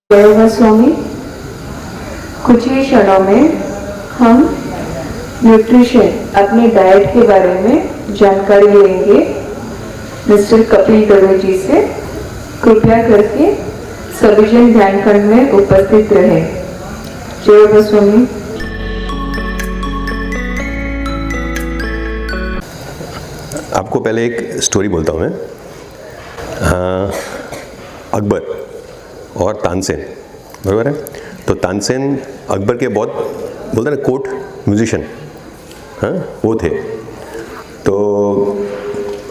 जय स्वामी। कुछ ही क्षणों में हम न्यूट्रिशन अपने डाइट के बारे में जानकारी लेंगे मिस्टर कपिल दवे जी से। कृपया करके सभी जन ध्यान खंड में उपस्थित रहे। जय स्वामी। आपको पहले एक स्टोरी बोलता हूँ मैं। अकबर और तानसेन, बराबर है। तो तानसेन अकबर के बहुत बोलते हैं ना कोर्ट म्यूजिशियन, हाँ वो थे। तो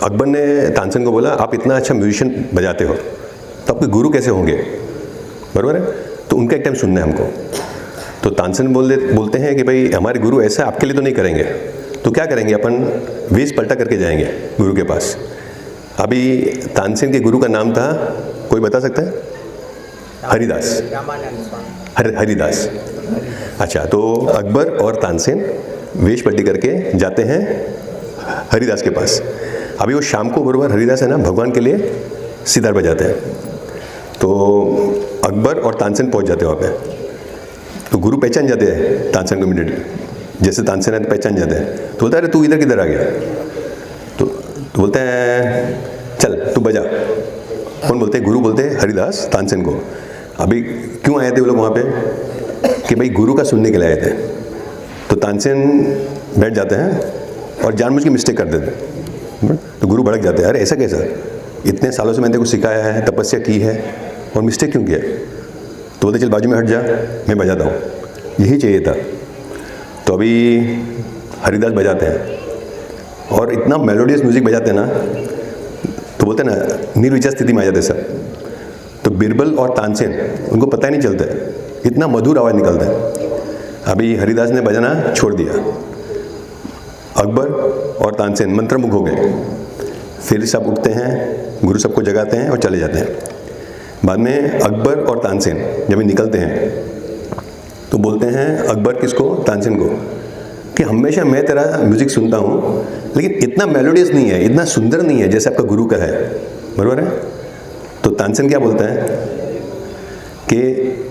अकबर ने तानसेन को बोला आप इतना अच्छा म्यूजिशियन बजाते हो तो आपके गुरु कैसे होंगे, बराबर है। तो उनका एक टाइम सुनना है हमको। तो तानसेन बोलते हैं कि भाई हमारे गुरु ऐसा आपके लिए तो नहीं करेंगे, तो क्या करेंगे, अपन वेश पलटा करके जाएंगे गुरु के पास। अभी तानसेन के गुरु का नाम था, कोई बता सकता है? हरिदास। हरिदास। अच्छा, तो अकबर और तानसेन वेश पलटी करके जाते हैं हरिदास के पास। अभी वो शाम को बराबर हरिदास है ना भगवान के लिए सितार बजाते हैं। तो अकबर और तानसेन पहुंच जाते हैं वहाँ पे। तो गुरु पहचान जाते हैं तानसेन को इमीडिएटली, जैसे तानसेन है तो पहचान जाते हैं। तो बोलता है अरे तू इधर किधर आ गया? तो बोलते हैं चल तू बजा। कौन बोलते हैं? गुरु बोलते हैं हरिदास तानसेन को। अभी क्यों आए थे वो लोग वहाँ पे? कि भाई गुरु का सुनने के लिए आए थे। तो तानसेन बैठ जाते हैं और जानबूझ के मिस्टेक कर देते हैं। तो गुरु भड़क जाते हैं, अरे ऐसा कैसा, इतने सालों से मैंने तेरे को सिखाया है, तपस्या की है और मिस्टेक क्यों किया? तो बोलते चल बाजू में हट जा, मैं बजाता हूँ। यही चाहिए था। तो अभी हरिदास बजाते हैं और इतना मेलोडियस म्यूजिक बजाते हैं ना, तो बोलते हैं ना निर्विचार स्थिति में आ जाते सब। तो बिरबल और तानसेन उनको पता ही नहीं चलता है, इतना मधुर आवाज़ निकलता है। अभी हरिदास ने बजाना छोड़ दिया, अकबर और तानसेन मंत्रमुग्ध हो गए। फिर सब उठते हैं, गुरु सबको जगाते हैं और चले जाते हैं। बाद में अकबर और तानसेन जब निकलते हैं तो बोलते हैं अकबर किसको? तानसेन को, कि हमेशा मैं तेरा म्यूज़िक सुनता हूँ लेकिन इतना मेलोडियस नहीं है, इतना सुंदर नहीं है जैसे आपका गुरु का है, बराबर है। तो तानसेन क्या बोलता है कि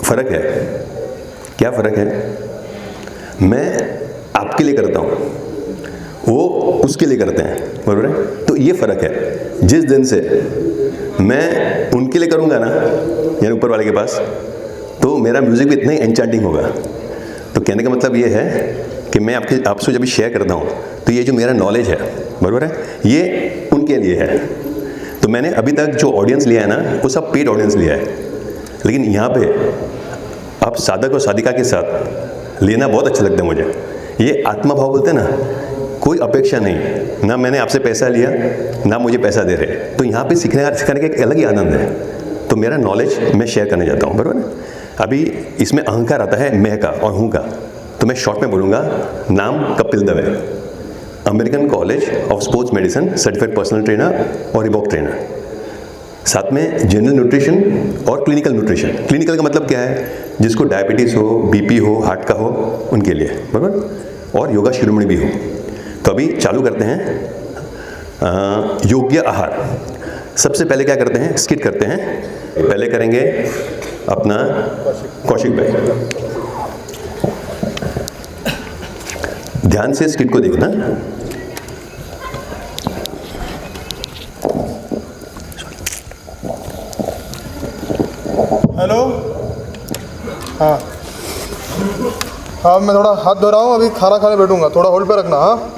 फ़र्क है। क्या फ़र्क है? मैं आपके लिए करता हूँ, वो उसके लिए करते हैं, बराबर है। तो ये फ़र्क है। जिस दिन से मैं उनके लिए करूँगा ना, यानी ऊपर वाले के पास, तो मेरा म्यूज़िक भी इतना ही एन्चांटिंग होगा। तो कहने का मतलब ये है कि मैं आपसे जब भी शेयर करता हूँ तो ये जो मेरा नॉलेज है, बराबर है, ये उनके लिए है। तो मैंने अभी तक जो ऑडियंस लिया है ना, वो सब पेड ऑडियंस लिया है। लेकिन यहाँ पे आप साधक और साधिका के साथ लेना बहुत अच्छा लगता है मुझे। ये आत्मा भाव बोलते हैं ना, कोई अपेक्षा नहीं, ना मैंने आपसे पैसा लिया ना मुझे पैसा दे रहे। तो यहाँ पे सिखाने का एक अलग ही आनंद है। तो मेरा नॉलेज मैं शेयर करने जाता हूँ, बराबर है। अभी इसमें अहंकार आता है मैं का और हूँ का। तो मैं शॉर्ट में बोलूँगा, नाम Kapil Dave, American college of sports medicine certified personal trainer और रिबॉक ट्रेनर। साथ में जनरल न्यूट्रिशन और क्लिनिकल न्यूट्रिशन। क्लिनिकल का मतलब क्या है? जिसको डायबिटीज़ हो, बीपी हो, हार्ट का हो, उनके लिए, बराबर। और योगा शिरोमणि भी हो। तो अभी चालू करते हैं योग्य आहार। सबसे पहले क्या करते हैं? स्किट करते हैं। पहले करेंगे अपना कौशिक भाई, ध्यान से स्किट को देखना। हेलो, हाँ हाँ, मैं थोड़ा हाथ धो रहा हूँ, अभी खाना खाने बैठूंगा, थोड़ा होल्ड पे रखना। हाँ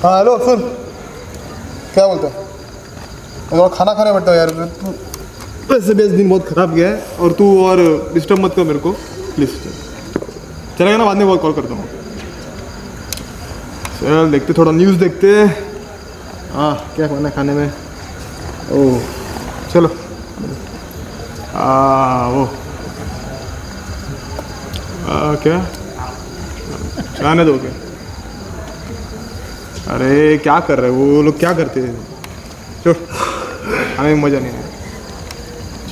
हाँ, हेलो सुन, क्या बोलते हैं? मैं थोड़ा खाना खाने बैठता हूँ यार। वैसे भी दिन बहुत ख़राब गया है और तू और डिस्टर्ब मत कर मेरे को प्लीज़। चलेगा ना? बाद में बहुत कॉल करता हूँ। चल देखते, थोड़ा न्यूज़ देखते। हाँ, क्या खाना खाने में? ओह चलो, वो क्या खाने दो क्या? अरे क्या कर रहे हो? वो लोग क्या करते हैं? चलो, हमें मज़ा नहीं आया।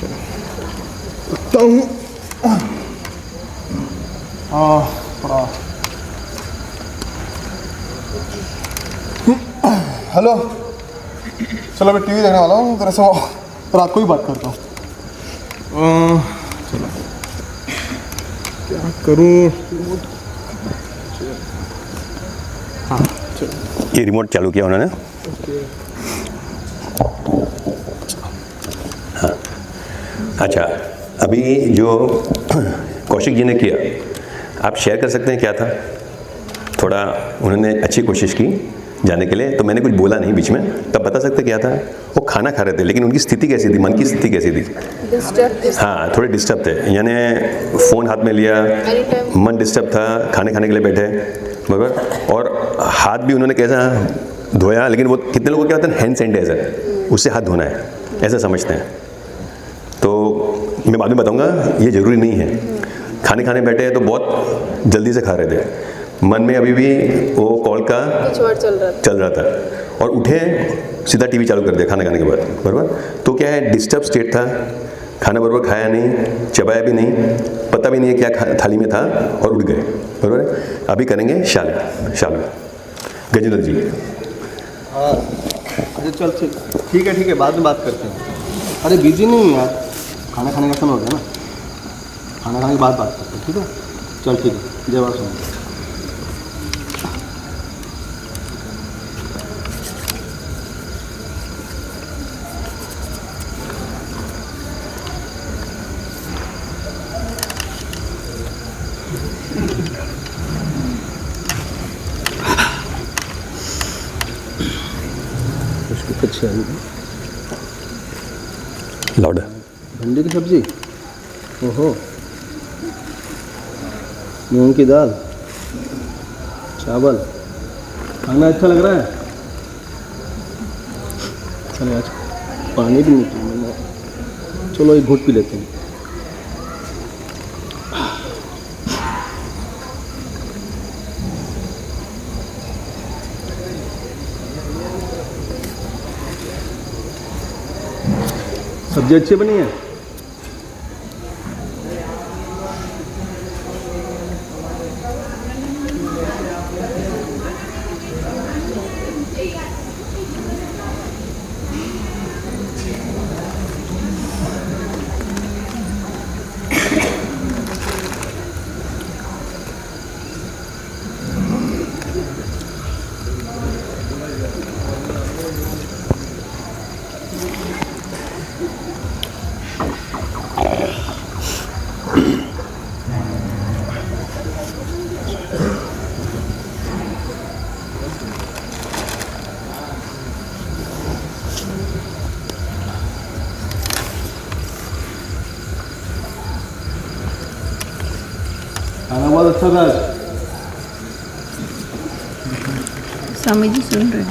चलो उठता हूँ। हाँ थोड़ा हेलो, चलो मैं टीवी देखने वाला हूँ, तेरे से रात को ही बात करता हूँ। चलो क्या करूँ? हाँ चलो, ये रिमोट चालू किया उन्होंने। हाँ अच्छा, अभी जो कौशिक जी ने किया, आप शेयर कर सकते हैं क्या था? थोड़ा उन्होंने अच्छी कोशिश की जाने के लिए, तो मैंने कुछ बोला नहीं बीच में, तब बता सकते क्या था? वो खाना खा रहे थे, लेकिन उनकी स्थिति कैसी थी, मन की स्थिति कैसी थी? हाँ, थोड़े डिस्टर्ब थे, यानी फ़ोन हाथ में लिया, मन डिस्टर्ब था, खाने के लिए बैठे, बराबर। और हाथ भी उन्होंने कैसा धोया, लेकिन वो कितने लोगों को क्या होता है, हैंड सैनिटाइजर, उससे हाथ धोना है, ऐसा समझते हैं। तो मैं बाद में बताऊँगा, ये ज़रूरी नहीं है। खाने बैठे तो बहुत जल्दी से खा रहे थे, मन में अभी भी वो कॉल का चल रहा था, और उठे सीधा टीवी चालू कर दिया खाना खाने के बाद, बराबर। तो क्या है, डिस्टर्ब स्टेट था, खाना बराबर खाया नहीं, चबाया भी नहीं, पता भी नहीं है क्या थाली में था, और उठ गए, बराबर। अभी करेंगे शालू गजेंद्र जी। हाँ अच्छा चल ठीक है, बाद में बात करते हैं। अरे बिजी नहीं यार, खाना खाने का समय हो गया ना, खाना खाने के बाद बात करते हैं, ठीक है? चल ठीक है, जय बाबा सोना। अच्छा लाउड भिंडी की सब्जी, ओहो, मूंग की दाल, चावल, खाना अच्छा लग रहा है। चलो आज पानी भी नहीं पी मैंने, चलो एक घूंट पी लेते हैं। सब्जी अच्छी बनी है। खाना बहुत अच्छा था। स्वामी जी सुन रहे हैं।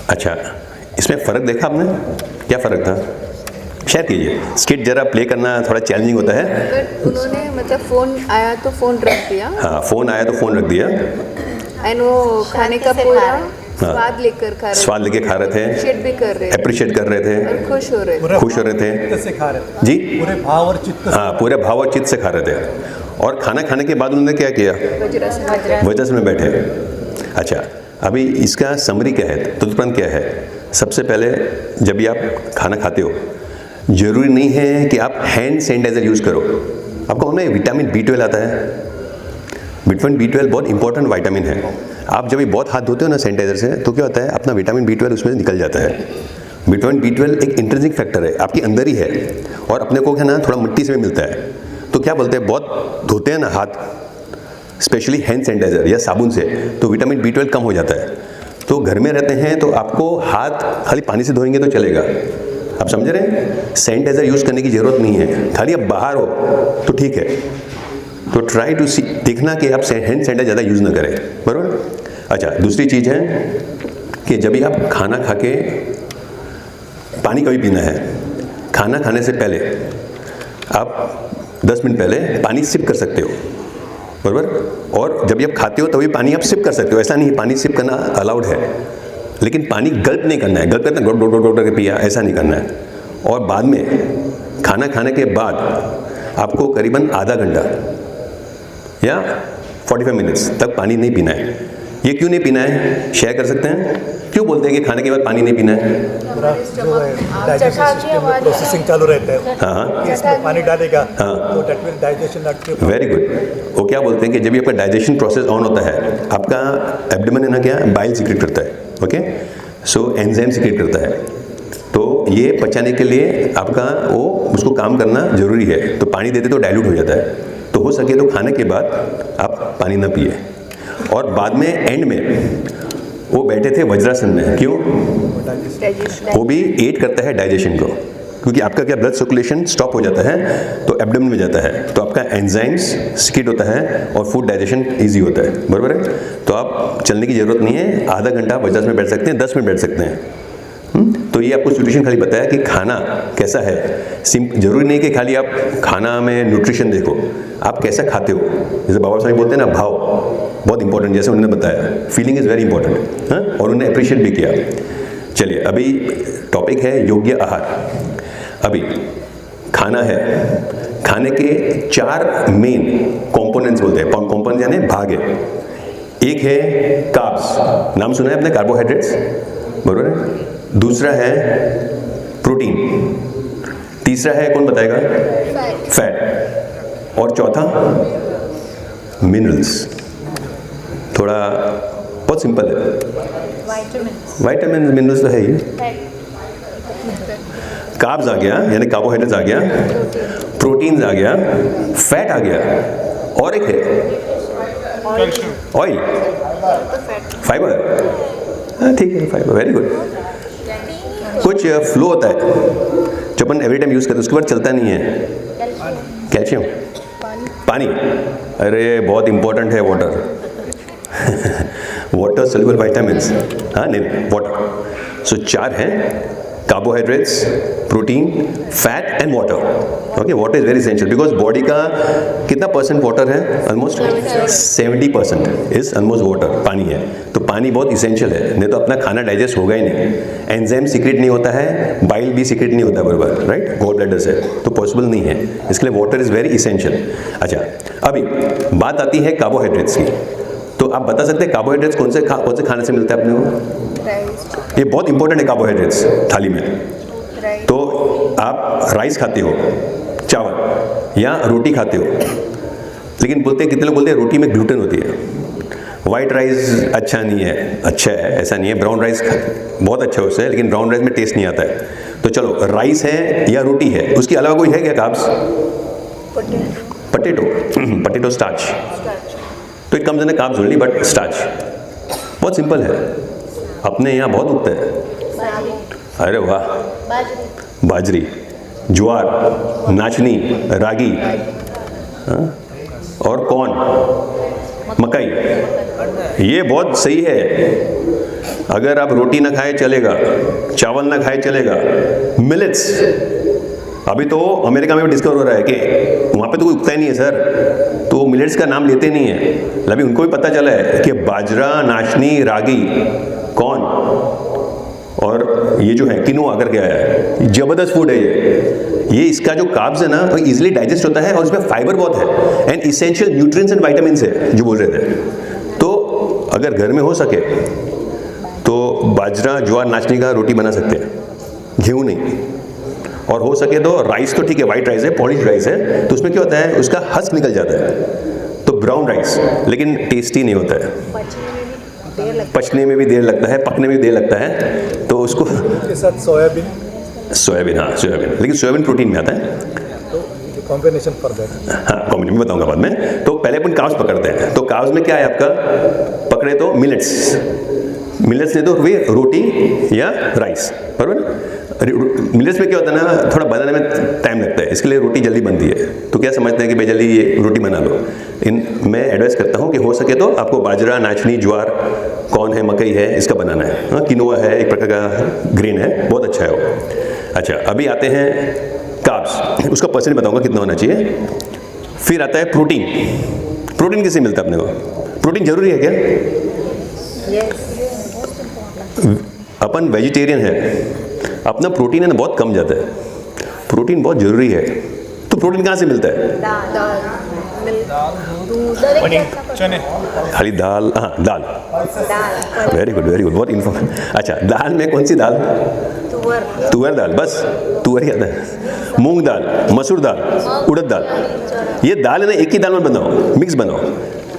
अच्छा, इसमें फ़र्क देखा आपने? क्या फ़र्क था? शेयर कीजिए। स्किट जरा प्ले करना थोड़ा चैलेंजिंग होता है। अगर उन्होंने मतलब फ़ोन आया तो फ़ोन रख दिया, हाँ, फ़ोन आया तो फ़ोन रख दिया, एंड वो खाने का पूरा स्वाद लेकर खा रहे थे, स्वाद लेके खा रहे थे, अप्रिशिएट भी कर रहे थे, अप्रिशिएट कर रहे थे, और खुश हो रहे थे। खुश हो रहे थे से खा रहे थे जी, पूरे भाव और चित्त से। हाँ, पूरे भाव और चित्त से खा रहे थे। और खाना खाने के बाद उन्होंने क्या किया? वजरस में बैठे। अच्छा, अभी इसका समरी क्या है, तुदुपंत क्या है? सबसे पहले जब भी आप खाना खाते हो, ज़रूरी नहीं है कि आप हैंड सैनिटाइजर यूज़ करो। आपको ना विटामिन B12 आता है। विटामिन B12 बहुत इंपॉर्टेंट विटामिन है। आप जब भी बहुत हाथ धोते हो ना सैनिटाइजर से, तो क्या होता है, अपना विटामिन B12 उसमें निकल जाता है। विटामिन B12 एक इंट्रिंसिक फैक्टर है, आपके अंदर ही है, और अपने को है ना थोड़ा मिट्टी से भी मिलता है। तो क्या बोलते हैं, बहुत धोते हैं ना हाथ, स्पेशली हैंड सैनिटाइजर या साबुन से, तो विटामिन B12 कम हो जाता है। तो घर में रहते हैं तो आपको हाथ खाली पानी से धोएंगे तो चलेगा। आप समझ रहे हैं? सैनिटाइजर यूज़ करने की ज़रूरत नहीं है। खाली आप बाहर हो तो ठीक है, तो ट्राई टू सी, देखना कि आप हैंड सैनिटाइजर ज़्यादा यूज़ ना करें, बराबर। अच्छा, दूसरी चीज़ है कि जब भी आप खाना खा के पानी कभी पीना है, खाना खाने से पहले आप 10 मिनट पहले पानी सिप कर सकते हो, बराबर। और जब भी आप खाते हो तभी पानी आप सिप कर सकते हो, ऐसा नहीं पानी सिप करना अलाउड है, लेकिन पानी गल्प नहीं करना है। गल्प करना गड़ गड़ गड़ करके पिया, ऐसा नहीं करना है। और बाद में खाना खाने के बाद आपको करीबन आधा घंटा या 45 मिनट्स तक पानी नहीं पीना है। ये क्यों नहीं पीना है, शेयर कर सकते हैं? क्यों बोलते हैं कि खाने के बाद पानी नहीं पीना है? डाइजेशन सिस्टम में प्रोसेसिंग चालू रहता है। हाँ, इसमें पानी डालेगा हाँ, तो that will digestion. Very good. वो क्या बोलते हैं कि जब भी आपका डाइजेशन प्रोसेस ऑन होता है, आपका एब्डोमेन है ना क्या, बाइल सीक्रेट करता है, ओके, सो एंजाइम सीक्रेट करता है। तो ये पचाने के लिए आपका वो उसको काम करना जरूरी है, तो पानी देते तो डाइल्यूट हो जाता है। तो हो सके तो खाने के बाद आप पानी ना पिए। और बाद में एंड में वो बैठे थे वज्रासन में, क्यों? वो भी एड करता है डाइजेशन को, क्योंकि आपका क्या ब्लड सर्कुलेशन स्टॉप हो जाता है तो एब्डोमेन में जाता है, तो आपका एंजाइम्स सीक्रेट होता है और फूड डाइजेशन इजी होता है, बराबर है। तो आप चलने की ज़रूरत नहीं है, आधा घंटा वज्रासन में बैठ सकते हैं, 10 मिनट बैठ सकते हैं। तो ये आपको सिचुएशन खाली बताया कि खाना कैसा है। जरूरी नहीं कि खाली आप खाना में न्यूट्रिशन देखो, आप कैसा खाते हो। जैसे बाबा साहब बोलते हैं ना, भाव बहुत इंपॉर्टेंट, जैसे उन्होंने बताया, फीलिंग इज़ वेरी इंपॉर्टेंट, हाँ, और उन्होंने अप्रिशिएट भी किया। चलिए, अभी टॉपिक है योग्य आहार। अभी खाना है, खाने के 4 मेन कंपोनेंट्स बोलते हैं, कंपोनेंट्स यानी भाग है। एक है कार्ब्स, नाम सुना है आपने, कार्बोहाइड्रेट्स, बरोबर है। दूसरा है प्रोटीन, तीसरा है, कौन बताएगा, फैट, और चौथा मिनरल्स। थोड़ा बहुत सिंपल है, विटामिन मिनरल्स तो है ही। कार्ब्स आ गया यानी कार्बोहाइड्रेट्स आ गया, प्रोटीन्स आ गया, फैट आ गया, और एक है ऑयल, फाइबर। हाँ ठीक है, फाइबर, वेरी गुड। कुछ फ्लो होता है जो अपन एवरी टाइम यूज़ करते हैं, उसके बाद चलता नहीं है, कैल्शियम, पानी। अरे बहुत इंपॉर्टेंट है वाटर वाटर सोल्यूबल विटामिन्स, हाँ नहीं, वाटर। सो 4 हैं, carbohydrates, protein, fat and water. Okay, water is very essential because body का कितना परसेंट वाटर है, ऑलमोस्ट 70% इज ऑलमोस्ट वाटर, पानी है। तो पानी बहुत इसेंशियल है, नहीं तो अपना खाना डाइजेस्ट होगा ही नहीं। एंजाइम सीक्रेट नहीं होता है, बाइल भी सीक्रेट नहीं होता बराबर, राइट, गॉल ब्लैडर से, तो पॉसिबल नहीं है। इसके लिए वाटर इज वेरी इसेंशियल। अच्छा, अभी बात आती है कार्बोहाइड्रेट्स की। तो आप बता सकते हैं कार्बोहाइड्रेट्स कौन से खाने से मिलते हैं अपने को? ये बहुत इंपॉर्टेंट है कार्बोहाइड्रेट्स थाली में। तो आप राइस खाते हो, चावल या रोटी खाते हो, लेकिन बोलते हैं, कितने लोग बोलते हैं रोटी में ग्लूटेन होती है, वाइट राइस अच्छा नहीं है। अच्छा है, ऐसा नहीं है, ब्राउन राइस बहुत अच्छा है उससे, लेकिन ब्राउन राइस में टेस्ट नहीं आता है। तो चलो, राइस है या रोटी है, उसके अलावा कोई है क्या कार्ब्स? पटेटो स्टार्च, तो it comes in carbs only, but starch. बहुत सिंपल है, अपने यहाँ बहुत उगता है। अरे वाह, बाजरी, ज्वार, नाचनी, रागी, और कॉर्न, मकई, ये बहुत सही है। अगर आप रोटी ना खाए चलेगा, चावल ना खाए चलेगा। मिलेट्स, अभी तो अमेरिका में भी डिस्कवर हो रहा है कि वहाँ पे तो कोई उगता ही नहीं है सर, तो मिलेट्स का नाम लेते नहीं है। अभी उनको भी पता चला है कि बाजरा, नाचनी, रागी, कॉर्न और ये जो है किनोआ करके आया है, जबरदस्त फूड है ये। इसका जो कार्ब्स है ना, वो इजीली डाइजेस्ट होता है और इसमें फाइबर बहुत है and essential nutrients and vitamins है जो बोल रहे थे। तो अगर घर में हो सके तो बाजरा, ज्वार, नाचनी का रोटी बना सकते हैं, गेहूँ नहीं। और हो सके तो राइस तो ठीक है, वाइट राइस है, पॉलिश राइस है, तो उसमें क्या होता है, उसका हस्क निकल जाता है, तो ब्राउन राइस, लेकिन टेस्टी नहीं होता है, पचने में भी देर लगता है, पकने में भी देर लगता है। तो उसको के साथ सोयाबीन, हाँ सोयाबीन, लेकिन सोयाबीन प्रोटीन में आता है। तो कॉम्बिनेशन फॉर दैट, हाँ कॉम्बिनेशन बताऊंगा बाद में। तो पहले अपन कार्ब्स पकड़ते हैं। तो कार्ब्स में क्या है आपका, पकड़े तो मिलेट्स नहीं तो वे रोटी या राइस, बराबर। मिलेट्स में क्या होता है ना, थोड़ा बनाने में टाइम लगता है, इसके लिए रोटी जल्दी बनती है। तो क्या समझते हैं कि भाई जल्दी ये रोटी बना लो। मैं एडवाइस करता हूँ कि हो सके तो आपको बाजरा, नाचनी, ज्वार, कॉर्न है, मकई है, इसका बनाना है। हाँ, किनोआ है, एक प्रकार का ग्रेन है, बहुत अच्छा है वो। अच्छा, अभी आते हैं कार्ब्स, उसका परसेंट बताऊँगा कितना होना चाहिए। फिर आता है प्रोटीन। प्रोटीन किससे मिलता है अपने को? प्रोटीन जरूरी है क्या? अपन वेजिटेरियन है, अपना प्रोटीन है ना बहुत कम जाता है। प्रोटीन बहुत ज़रूरी है। तो प्रोटीन कहाँ से मिलता है? चने खाली दाल? हाँ, दाल। वेरी गुड, वेरी गुड, बहुत इन्फॉर्म। अच्छा, दाल में कौन सी दाल? तुअर दाल, बस तुअर ही आता है। मूंग दाल, मसूर दाल, उड़द दाल, ये दाल है ना, एक ही दाल में बनाओ, मिक्स बनाओ।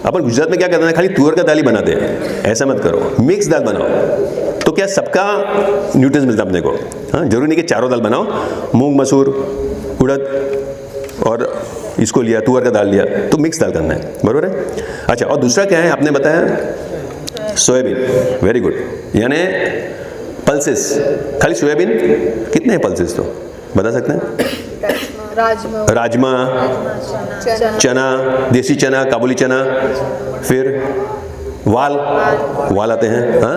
अपन गुजरात में क्या करते हैं, खाली तुअर का दाल ही बनाते हैं। ऐसा मत करो, मिक्स दाल बनाओ, तो क्या सबका न्यूट्रिएंट्स मिलता है अपने को। हाँ, जरूरी नहीं कि चारों दाल बनाओ, मूंग मसूर उड़द और इसको लिया, तुअर का दाल लिया, तो मिक्स दाल करना है, बरोबर है। अच्छा, और दूसरा क्या है आपने बताया? सोयाबीन, वेरी गुड, यानी पल्सेस। खाली सोयाबीन, कितने हैं पल्सेस तो बता सकते हैं? राजमा, चना, देसी चना, काबुली चना, फिर वाल आते हैं, हाँ,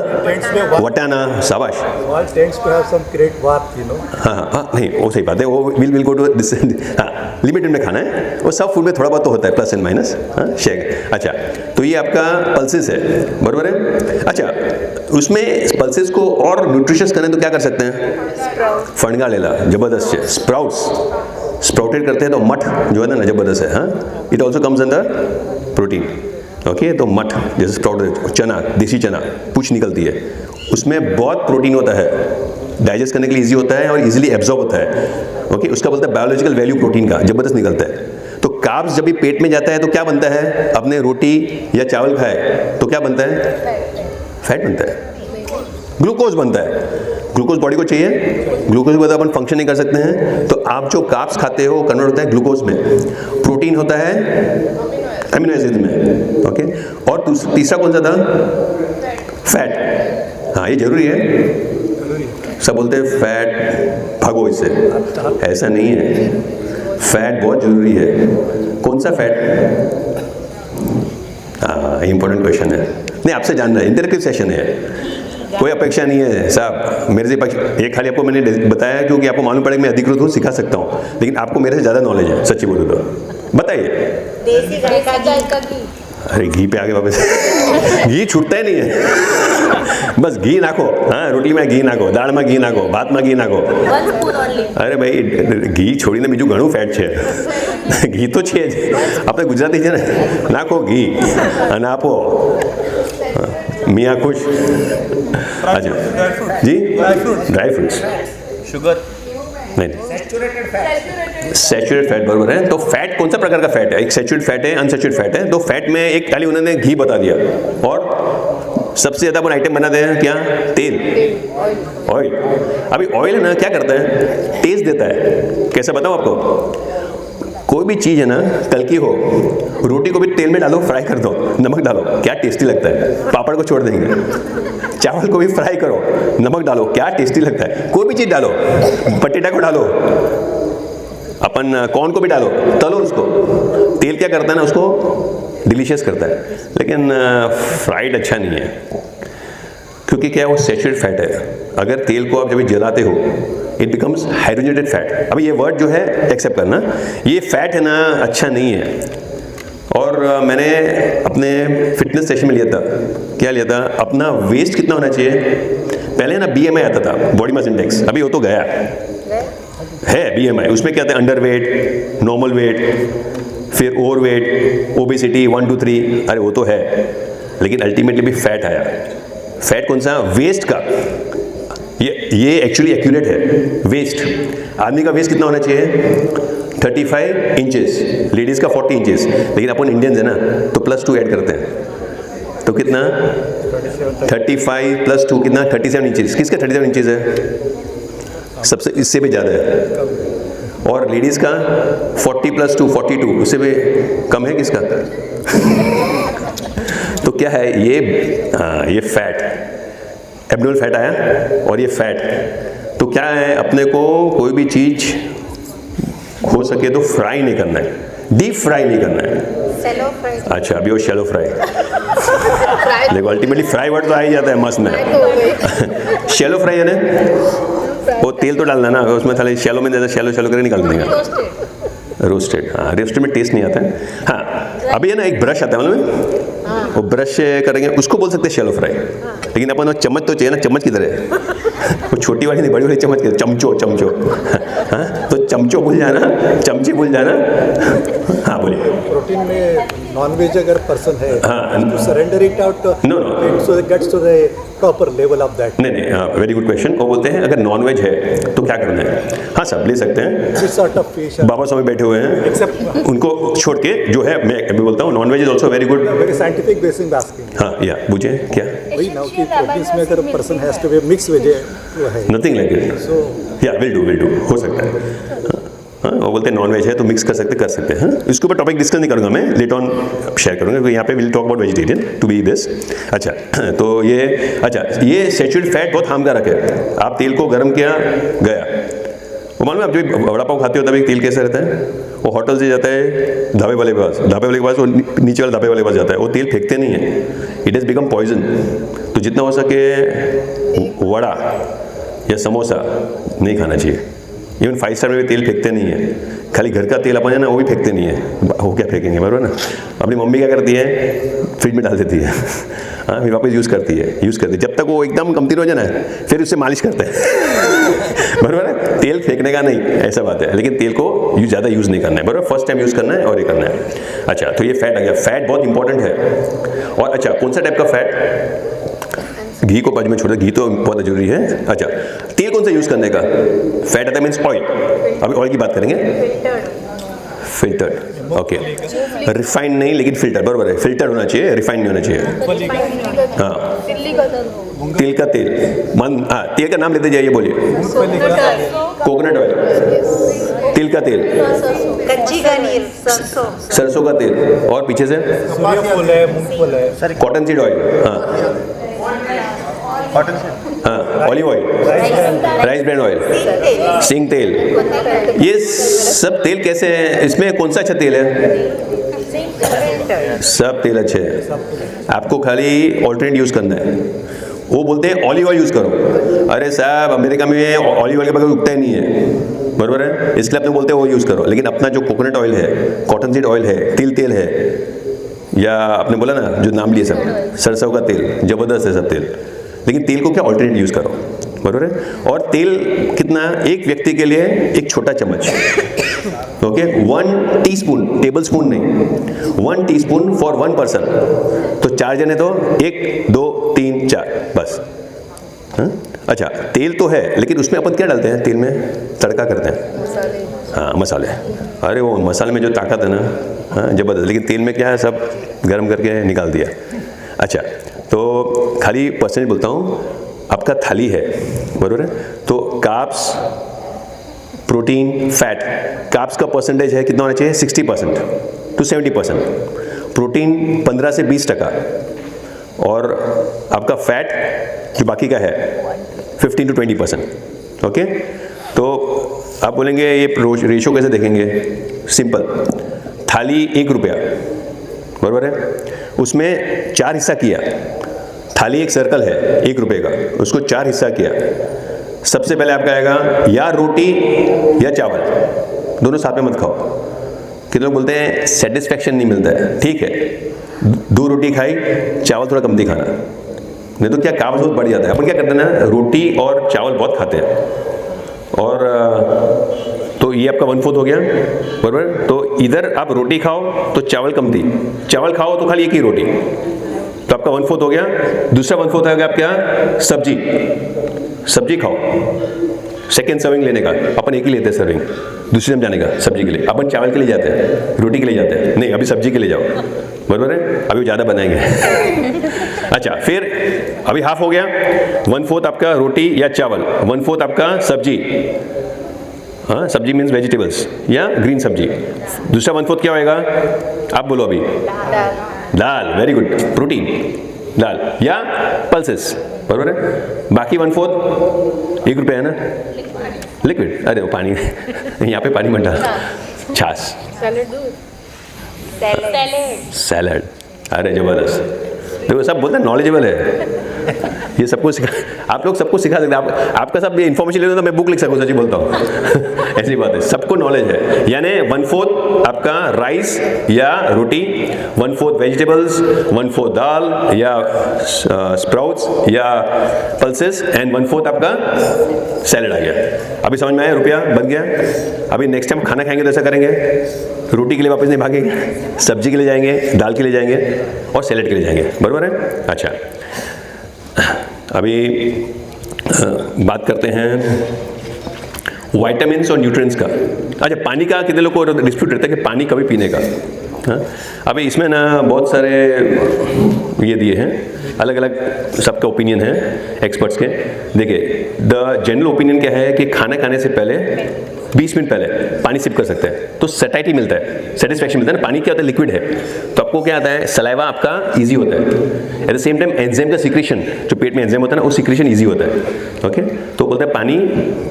वटाना, शाबाश। Wall tends to have some great warmth, you know. हाँ, नहीं वो सही बात है, वो विल गो टू दिस। हाँ, लिमिटेड में खाना है, वो सब फूड में थोड़ा बहुत तो होता है, प्लस एंड माइनस। हाँ, शेक। अच्छा, तो ये आपका पल्सेस है, बरोबर है। अच्छा, उसमें पल्सेस को और न्यूट्रिशियस करें तो क्या कर सकते हैं? फंडगा लेला, जबरदस्त है। स्प्राउटेड करते हैं तो मठ जो है ना जबरदस्त है। हाँ, it also comes under protein. Okay, तो मठ जैसे स्प्राउटेड चना, देसी चना, पूछ निकलती है, उसमें बहुत प्रोटीन होता है, डाइजेस्ट करने के लिए इजी होता है और इजीली एब्जॉर्ब होता है। ओके, उसका बोलते हैं बायोलॉजिकल वैल्यू प्रोटीन का, जबरदस्त निकलता है। तो कार्ब्स जब भी पेट में जाता है तो क्या बनता है? अपने रोटी या चावल खाए तो क्या बनता है? फैट बनता है, ग्लूकोज बनता है। ग्लूकोज बॉडी को चाहिए, ग्लूकोज के बाद अपन फंक्शन नहीं कर सकते हैं। तो आप जो कार्ब्स खाते हो कन्वर्ट होता है ग्लूकोज में, प्रोटीन होता है अमीनो एसिड में। ओके, और तीसरा कौन सा था? फैट। हाँ, ये जरूरी है। सब बोलते हैं फैट भागो इससे, ऐसा नहीं है, फैट बहुत जरूरी है। कौन सा फैट? हाँ, इंपॉर्टेंट क्वेश्चन है, नहीं आपसे जानना है, इंटरेक्टिव सेशन है, कोई अपेक्षा नहीं है साहब मेरे से। ये खाली आपको मैंने बताया क्योंकि आपको मालूम पड़ेगा मैं अधिकृत हूँ, सिखा सकता हूँ, लेकिन आपको मेरे से ज़्यादा नॉलेज है, सच्ची बोलूँ तो। बताइए। अरे घी पे आगे वापस घी छूटता ही नहीं है, बस घी नाखो। हाँ, रोटी में घी नाखो, दाल में घी नाखो, भात में घी नाखो। अरे भाई घी छोड़ीने बीजू घणું ફેટ છે, ઘી તો છે જ, આપણે ગુજરાતી છે ને, નાખો ઘી અને આપો, મિયા ખુશ। अच्छा जी, ड्राई फ्रूट्स, शुगर नहीं, सैचुरेटेड फैट बराबर है। तो फैट कौन सा प्रकार का फैट है? एक सैचुरेटेड फैट है, अनसैचुरेटेड फैट है। तो फैट में एक खाली उन्होंने घी बता दिया, और सबसे ज़्यादा अपन आइटम बनाते हैं क्या? तेल, ऑयल। अभी ऑयल है ना, क्या करता है? टेस्ट देता है। कैसे बताऊँ आपको? कोई भी चीज़ है ना, कल की हो, रोटी को भी तेल में डालो, फ्राई कर दो, नमक डालो, क्या टेस्टी लगता है। पापड़ को छोड़ देंगे, चावल को भी फ्राई करो, नमक डालो, क्या टेस्टी लगता है। कोई भी चीज़ डालो, पटेटा को डालो, अपन कॉर्न को भी डालो, तलो उसको, तेल क्या करता है ना, उसको डिलीशियस करता है। लेकिन फ्राइड अच्छा नहीं है, क्योंकि क्या है, वो सैचुरेटेड फैट है। अगर तेल को आप जब जलाते हो, इट बिकम्स हाइड्रोजनेटेड फैट। अभी ये वर्ड जो है एक्सेप्ट करना, ये फैट है ना, अच्छा नहीं है। और मैंने अपने फिटनेस सेशन में लिया था, क्या लिया था, अपना वेस्ट कितना होना चाहिए। पहले ना BMI आता था, बॉडी मास इंडेक्स, अभी वो तो गया है BMI। उसमें क्या था? अंडर वेट, नॉर्मल वेट, फिर ओवर वेट, ओबेसिटी 1 2 3, अरे वो तो है, लेकिन अल्टीमेटली भी फैट आया। फैट कौन सा? वेस्ट का। ये एक्चुअली एक्यूरेट है। वेस्ट, आदमी का वेस्ट कितना होना चाहिए? 35 इंचेस, लेडीज़ का 40 इंचेस, लेकिन अपन इंडियंस है ना, तो +2 ऐड करते हैं, तो कितना? 35 + 2 कितना? 37 इंचेस। किसका 37 इंचेस है? सबसे, इससे भी ज़्यादा है। और लेडीज़ का 40 + 2 42, उससे भी कम है किसका? तो क्या है ये? हाँ, ये फैट, एब्डोमिनल फैट आया, और ये फैट। तो क्या है, अपने को कोई भी चीज़ हो सके तो फ्राई नहीं करना है, डीप फ्राई नहीं करना है। Shallow fry. अच्छा, अभी वो शैलो फ्राई देखो, अल्टीमेटली फ्राई वर्ड तो आ ही जाता है मस्त में। शैलो फ्राई है ना, वो तेल तो डालना ना उसमें, खाली शैलो में शैलो करके निकाल देंगे। रोस्टेड, हाँ, रोस्टेड में टेस्ट नहीं आता है। हाँ, अभी है ना एक ब्रश आता है मालूम है, वो ब्रश करेंगे, उसको बोल सकते हैं शैलो फ्राई। लेकिन अपन चम्मच तो चाहिए ना, चम्मच की तरह वो छोटी वाली नहीं, बड़ी वाली चम्मच के चमचो चमचो। हाँ, तो चमचो भूल जाना, चमची भूल जाना। हाँ बोलिए। प्रोटीन में नॉन वेज अगर पर्सन है हाँ। to surrender it out No, no. so it gets to the proper level of that. नहीं नहीं, हाँ वेरी गुड क्वेश्चन। वो बोलते हैं अगर नॉन वेज है तो क्या करना है? हाँ सब ले सकते हैं। This sort of fish बाबा स्वामी बैठे हुए हैं, except उनको छोड़ के जो है मैं अभी बोलता हूँ non veg is also very good. very scientific basis में asking. हाँ या पूछे क्या? वही ना कि प्रोटीन्स में अगर person has to be mix veg है नथिंग लाइक इट। so या विल डू हो सकता है। हाँ वो बोलते हैं नॉन वेज है तो मिक्स कर सकते हैं। इसके ऊपर टॉपिक डिस्कस नहीं करूँगा मैं, लेट ऑन शेयर करूँगा क्योंकि यहाँ पे will talk about vegetarian to be this. अच्छा तो ये सैचुरेटेड फैट बहुत हानिकारक है। आप तेल को गर्म किया गया, वो मालूम है आप जो वड़ा पाव खाते हो तभी तेल कैसे रहता है? वो होटल से जाता है ढाबे वाले के पास वो नीचे वाले ढाबे वाले के पास जाता है, वो तेल फेंकते नहीं है, इट हैज़ बिकम पॉइजन। तो जितना हो सके वड़ा या समोसा नहीं खाना चाहिए। इवन 5 स्टार में भी तेल फेंकते नहीं है, खाली घर का तेल अपन है ना वो भी फेंकते नहीं है। वो क्या फेंकेंगे, बराबर ना? अपनी मम्मी क्या करती है, फ्रिज में डाल देती है, हाँ फिर वापस यूज़ करती है जब तक वो एकदम कमती हो जाए ना फिर उससे मालिश करते हैं। बराबर है, तेल फेंकने का नहीं ऐसा बात है, लेकिन तेल को ज़्यादा यूज़ नहीं करना है, बराबर। फर्स्ट टाइम यूज़ करना है और ये करना है। अच्छा तो ये फैट आ गया, फैट बहुत इंपॉर्टेंट है। और अच्छा कौन सा टाइप का फैट? घी को बाद में छोड़, घी तो बहुत जरूरी है। अच्छा तेल कौन सा यूज़ करने का? फैट आता है मीन्स ऑयल। अभी ऑयल की बात करेंगे। Filtered, okay. रिफाइंड नहीं लेकिन फिल्टर, बराबर है, फिल्टर होना चाहिए, रिफाइंड नहीं होना चाहिए। हाँ तिल का तेल, हाँ तेल का नाम लेते जाइए, बोलिए। कोकोनट ऑयल, तिल का तेल, कच्ची घनीर, सरसों का तेल, और पीछे से सूर्यफूल है, मूंगफल है, कॉटन सीड ऑयल, हाँ हाँ, olive oil, rice brand oil, सिंग तेल, ये सब तेल कैसे हैं? इसमें कौन सा अच्छा तेल है? सब तेल अच्छे हैं, आपको खाली ऑल्टरनेट यूज़ करना है। वो बोलते हैं ऑलिव ऑयल यूज़ करो। अरे साहब अमेरिका में ऑलिव ऑयल के बगैर उगता ही नहीं है, बराबर है, इसलिए अपने बोलते हैं वो यूज़ करो। लेकिन अपना जो कोकोनट ऑयल है, कॉटन सीड ऑयल है, तिल तेल है, या आपने बोला ना जो नाम लिए सब, सरसों का तेल, ज़बरदस्त है सब तेल। लेकिन तेल को क्या ऑल्टरनेट यूज़ करो, बराबर है। और तेल कितना? एक व्यक्ति के लिए एक छोटा चम्मच, ओके, 1 टीस्पून, टेबल स्पून नहीं, 1 टीस्पून फॉर 1 पर्सन। तो 4 जने तो 1 2 3 4 बस। हाँ? अच्छा तेल तो है लेकिन उसमें अपन क्या डालते हैं? तेल में तड़का करते हैं, हाँ मसाले। अरे वो मसाले में जो ताकत है ना, हाँ ज़बरदस्त। लेकिन तेल में क्या है, सब गर्म करके निकाल दिया। अच्छा तो खाली परसेंटेज बोलता हूँ, आपका थाली है, बराबर है, तो कार्ब्स, प्रोटीन, फैट, कार्ब्स का परसेंटेज है कितना होना चाहिए? 60% to 70%, प्रोटीन 15 से 20%, और आपका फैट जो बाकी का है 15 to 20%, ओके। तो आप बोलेंगे ये रेशो कैसे देखेंगे? सिंपल, थाली 1 रुपया, बराबर है, उसमें 4 हिस्सा किया। थाली एक सर्कल है 1 रुपये का, उसको 4 हिस्सा किया। सबसे पहले आपका आएगा या रोटी या चावल, दोनों साथ में मत खाओ। कितने लोग बोलते हैं सेटिस्फैक्शन नहीं मिलता है, ठीक है 2 रोटी खाई, चावल थोड़ा कम खाना, नहीं तो क्या कार्ब्स बहुत बढ़ जाता है। अपन क्या करते हैं ना, रोटी और चावल बहुत खाते हैं, और तो ये आपका 1/4 हो गया, बराबर। तो इधर आप रोटी खाओ तो चावल कम थी, चावल खाओ तो खाली 1 ही रोटी, तो आपका 1/4 हो गया। दूसरा 1/4 हो गया आपका सब्जी खाओ, सेकेंड सर्विंग लेने का, अपन एक ही लेते हैं सर्विंग, दूसरे में जाने का सब्जी के लिए। अपन चावल के लिए जाते हैं, रोटी के लिए जाते हैं, नहीं अभी सब्जी के लिए जाओ, बराबर है, अभी ज़्यादा बनाएंगे। अच्छा फिर अभी हाफ हो गया, 1/4 आपका रोटी या चावल, 1/4 आपका सब्जी, हाँ सब्जी मीन्स वेजिटेबल्स या ग्रीन सब्जी। दूसरा 1/4 क्या होएगा? आप बोलो अभी। दाल, वेरी गुड, प्रोटीन, दाल या पल्सेस, बराबर है। बाकी 1/4 1 रुपया है ना, लिक्विड, अरे वो पानी यहाँ पे पानी मत डाल, छाछ, सैलड, अरे जबरदस्त। देखो सब बोलते हैं नॉलेजेबल है, ये सबको सिखा, आप लोग सबको सिखा सकते हैं। आपका सब ये इन्फॉर्मेशन ले लो तो मैं बुक लिख सकूँ, सच्ची बोलता हूँ। ऐसी बात है, सबको नॉलेज है। यानी 1/4 आपका राइस या रोटी, 1/4 वेजिटेबल्स, 1/4 दाल या स्प्राउट्स या पल्सेस, एंड 1/4 आपका सैलेड आ गया। अभी समझ में आया, रुपया बन गया। अभी नेक्स्ट टाइम खाना खाएंगे तो ऐसा करेंगे, रोटी के लिए वापस नहीं भागेंगे, सब्जी के लिए जाएंगे, दाल के लिए जाएंगे और सैलेड के लिए जाएंगे, बराबर है। अच्छा, अभी बात करते हैं विटामिन्स और न्यूट्रिएंट्स का। अच्छा, पानी का कितने लोग को डिस्प्यूट रहता है कि पानी कभी पीने का। हाँ, अभी इसमें ना बहुत सारे ये दिए हैं, अलग अलग सबका ओपिनियन है एक्सपर्ट्स के। देखिए, द जनरल ओपिनियन क्या है कि खाना खाने से पहले 20 मिनट पहले पानी सिप कर सकते हैं तो सैटिस्फैक्शन मिलता है, सेटिस्फैक्शन मिलता है ना। पानी क्या होता है, लिक्विड है, तो आपको क्या आता है, सलाइवा आपका इजी होता है। At the same time enzyme का सीक्रेशन, जो पेट में एंजाइम होता है ना, वो सीक्रेशन इजी होता है। ओके, तो बोलते हैं पानी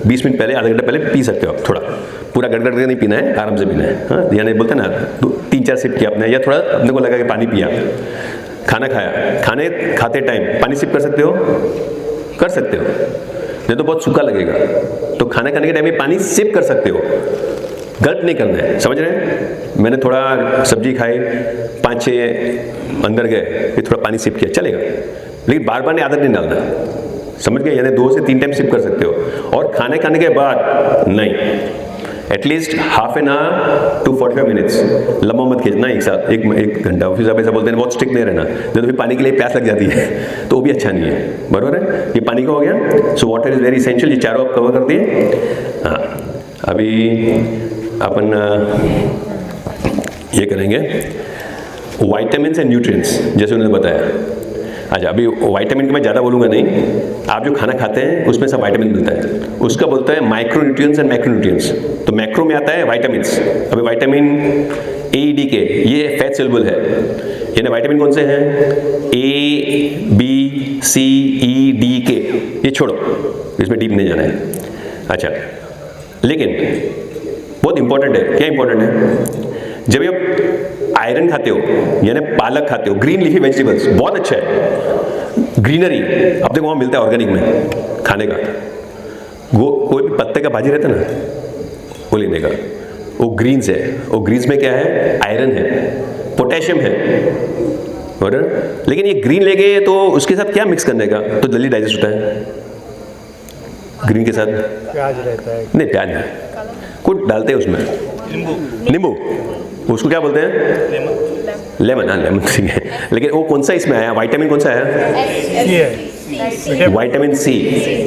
20 मिनट पहले, आधा घंटा पहले पी सकते हो आप। थोड़ा पूरा गड़गड़ करके नहीं पीना है, आराम से पीना है। हाँ, यानी बोलते हैं ना 3-4 सिप किया आपने, या थोड़ा अपने को लगा कि पानी पिया, खाना खाया, खाने खाते टाइम पानी सिप कर सकते हो, कर सकते हो, नहीं तो बहुत सूखा लगेगा। तो खाना खाने के टाइम में पानी सिप कर सकते हो, गलत नहीं करना है, समझ रहे हैं। मैंने थोड़ा सब्जी खाई, 5-6 अंदर गए, फिर थोड़ा पानी सिप किया, चलेगा, लेकिन बार बार नहीं, आदत नहीं डालना, समझ गए। यानी 2 से 3 टाइम सिप कर सकते हो। और खाने खाने के बाद नहीं, at least half an hour to 45 minutes, लंबा मत खींचना एक साथ, एक घंटा। फिर आप ऐसा बोलते हैं बहुत स्ट्रिक्ट नहीं रहना, तो फिर पानी के लिए प्यास लग जाती है तो वो भी अच्छा नहीं है, बराबर है। ये पानी का हो गया। So water is very essential, ये चारों आप कवर कर दिए। हाँ, अभी अपन ये करेंगे वाइटामिन्स एंड न्यूट्रिएंट्स, जैसे उन्होंने बताया। अच्छा, अभी विटामिन का मैं ज़्यादा बोलूँगा नहीं, आप जो खाना खाते हैं उसमें सब विटामिन मिलता है, उसका बोलता है micro nutrients and macro nutrients. तो मैक्रो में आता है विटामिन्स। अभी विटामिन ए, डी, के, ये फैट सोल्युबल है। यानी विटामिन कौन से हैं, ए, बी, सी, ई, डी, के, ये छोड़ो, इसमें डीप नहीं जाना है। अच्छा, लेकिन बहुत इंपॉर्टेंट है। क्या इंपॉर्टेंट है, जब आप आयरन खाते हो, यानी पालक खाते हो, ग्रीन लीफी वेजिटेबल्स, बहुत अच्छा है। ग्रीनरी अब देखो वहाँ मिलता है ऑर्गेनिक में खाने का। कोई भी पत्ते का भाजी रहता है ना, वो लेने का, वो ग्रीन्स है। वो ग्रीन्स में क्या है, आयरन है, पोटेशियम है, और लेकिन ये ग्रीन ले गए तो उसके साथ क्या मिक्स करने का, तो जल्दी डाइजेस्ट होता है ग्रीन के साथ। प्याज रहता है, नहीं प्याज नहीं, कुछ डालते हैं उसमें, नींबू, उसको क्या बोलते हैं, लेमन। हाँ, लेमन ठीक है, लेकिन वो कौन सा इसमें आया, विटामिन कौन सा आया, विटामिन सी।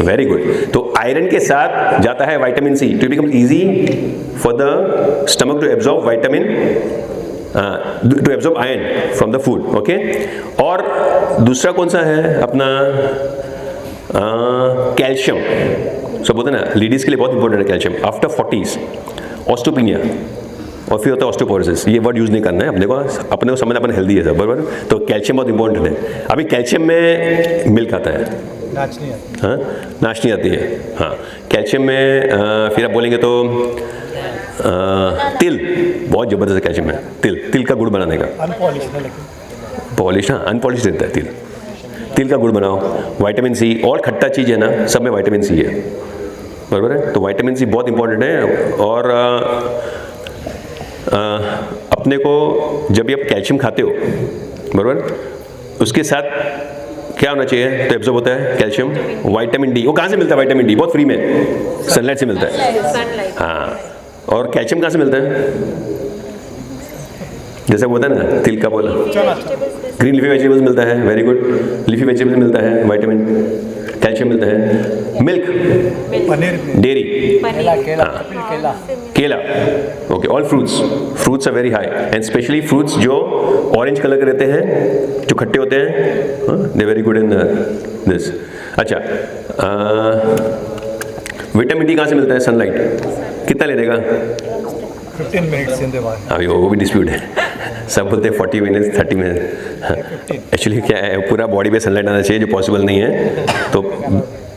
Very good. तो आयरन के साथ जाता है विटामिन सी, तो it becomes easy for the stomach to absorb vitamin, to absorb iron from the food. Okay, और दूसरा कौन सा है अपना, कैल्शियम। सब बोलते हैं ना, लेडीज़ के लिए बहुत इंपॉर्टेंट है कैल्शियम। आफ्टर 40s ऑस्टियोपेनिया, और फिर होता है ऑस्टियोपोरोसिस। ये वर्ड यूज़ नहीं करना है अपने को समझना, अपने हेल्दी है सब, बराबर। तो कैल्शियम बहुत इंपॉर्टेंट है। अभी कैल्शियम में मिल्क आता है, नाचनी आती हाँ, नाचनी आती है। हाँ, कैल्शियम में फिर आप बोलेंगे तो तिल, बहुत ज़बरदस्त है कैल्शियम में। तिल का गुड़ बनाने का, अनपॉलिश है लेकिन पॉलिश, हाँ अनपॉलिश रहता है तिल का गुड़ बनाओ। विटामिन सी, और खट्टा चीज़ है ना, सब में विटामिन सी है, बराबर है। तो विटामिन सी बहुत इंपॉर्टेंट है। और अपने को जब भी आप कैल्शियम खाते हो, बराबर, उसके साथ क्या होना चाहिए, तो एब्जॉर्ब होता है कैल्शियम। विटामिन डी, वो कहाँ से मिलता है विटामिन डी, बहुत फ्री में, सनलाइट से मिलता है। हाँ, और कैल्शियम कहाँ से मिलता है, जैसे बोलता है ना, तिल का बोला, ग्रीन लीफी वेजिटेबल्स मिलता है, वेरी गुड, लीफी वेजिटेबल्स मिलता है विटामिन, कैल्शियम मिलता है, मिल्क, पनीर, डेयरी, केला, okay, all fruits are very high, and specially fruits जो ऑरेंज कलर के रहते हैं, जो खट्टे होते हैं, they very good in this. अच्छा, विटामिन डी कहाँ से मिलता है, सनलाइट, कितना लेने का, 15 मिनट्स इन द मॉर्निंग। अभी वो भी डिस्प्यूट है, सब बोलते हैं 40 मिनट्स 30 मिनट। एक्चुअली क्या है, पूरा बॉडी पे सनलाइट आना चाहिए, जो पॉसिबल नहीं है। तो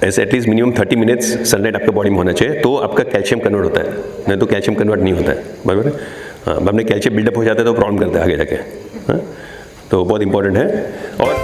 ऐसे एटलीस्ट मिनिमम 30 मिनट्स सनलाइट आपके बॉडी में होना चाहिए, तो आपका कैल्शियम कन्वर्ट होता है, नहीं तो कैल्शियम कन्वर्ट नहीं होता है, बराबर है। हाँ, अपने कैल्शियम बिल्डअप हो जाता है तो प्रॉब्लम करता है आगे जाके। हाँ, तो बहुत इंपॉर्टेंट है। और